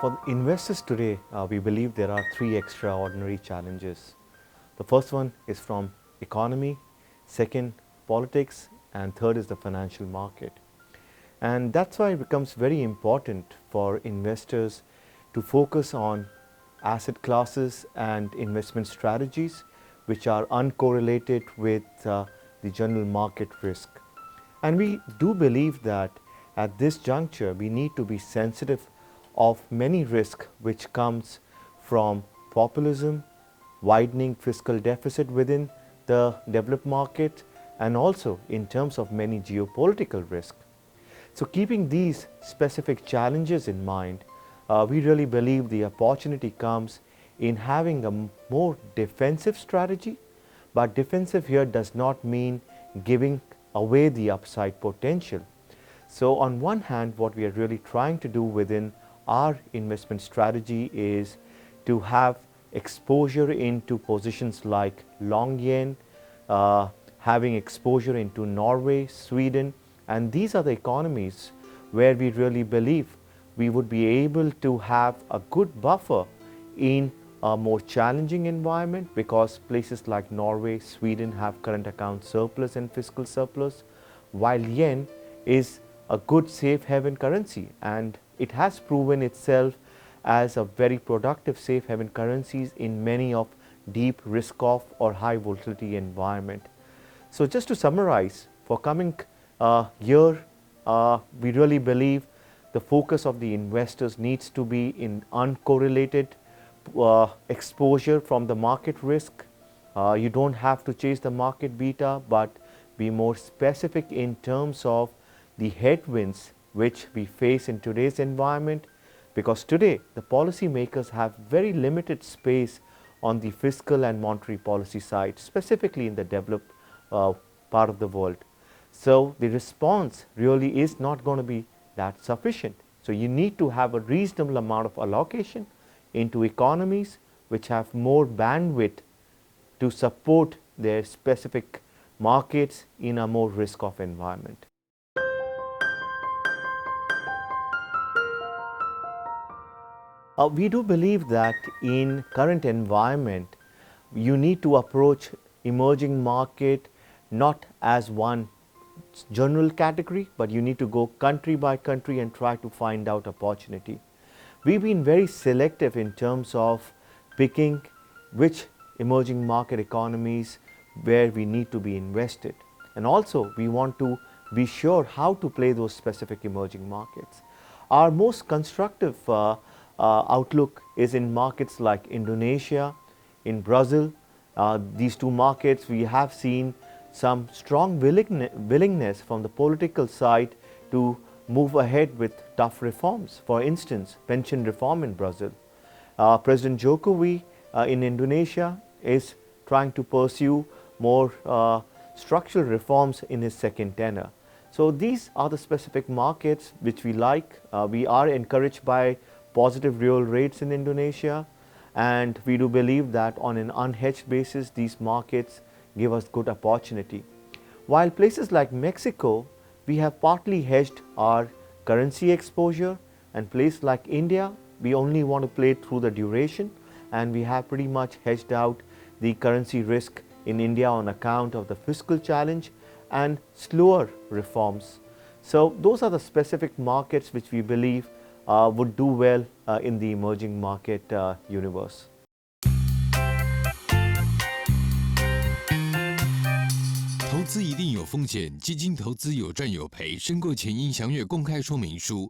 For investors today, we believe there are three extraordinary challenges. The first one is from economy, second, politics, and third is the financial market. And that's why it becomes very important for investors to focus on asset classes and investment strategies which are uncorrelated with the general market risk. And we do believe that at this juncture we need to be sensitive of many risks which comes from populism, widening fiscal deficit within the developed market, and also in terms of many geopolitical risks. So keeping these specific challenges in mind, we really believe the opportunity comes in having a more defensive strategy, but defensive here does not mean giving away the upside potential. So on one hand, what we are really trying to do within our investment strategy is to have exposure into positions like long yen, having exposure into Norway, Sweden, and these are the economies where we really believe we would be able to have a good buffer in a more challenging environment, because places like Norway, Sweden have current account surplus and fiscal surplus, while yen is a good safe haven currency, and it has proven itself as a very productive safe haven currencies in many of deep risk off or high volatility environment. So just to summarize, for coming year, we really believe the focus of the investors needs to be in uncorrelated exposure from the market risk. You don't have to chase the market beta, but be more specific in terms of the headwinds which we face in today's environment, because today the policy makers have very limited space on the fiscal and monetary policy side, specifically in the developed part of the world. So the response really is not going to be that sufficient. So you need to have a reasonable amount of allocation into economies which have more bandwidth to support their specific markets in a more risk-off environment. We do believe that in current environment, you need to approach emerging market not as one general category, but you need to go country by country and try to find out opportunity. We've been very selective in terms of picking which emerging market economies where we need to be invested, and also we want to be sure how to play those specific emerging markets. Our most constructive outlook is in markets like Indonesia, in Brazil. These two markets, we have seen some strong willingness from the political side to move ahead with tough reforms. For instance, pension reform in Brazil. President Jokowi in Indonesia is trying to pursue more structural reforms in his second tenure. So these are the specific markets which we like. We are encouraged by positive real rates in Indonesia, and we do believe that on an unhedged basis these markets give us good opportunity. While places like Mexico, we have partly hedged our currency exposure, and places like India, we only want to play through the duration, and we have pretty much hedged out the currency risk in India on account of the fiscal challenge and slower reforms. So those are the specific markets which we believe would do well in the emerging market universe. 投资一定有风险，基金投资有赚有赔，申购前应详阅公开说明书。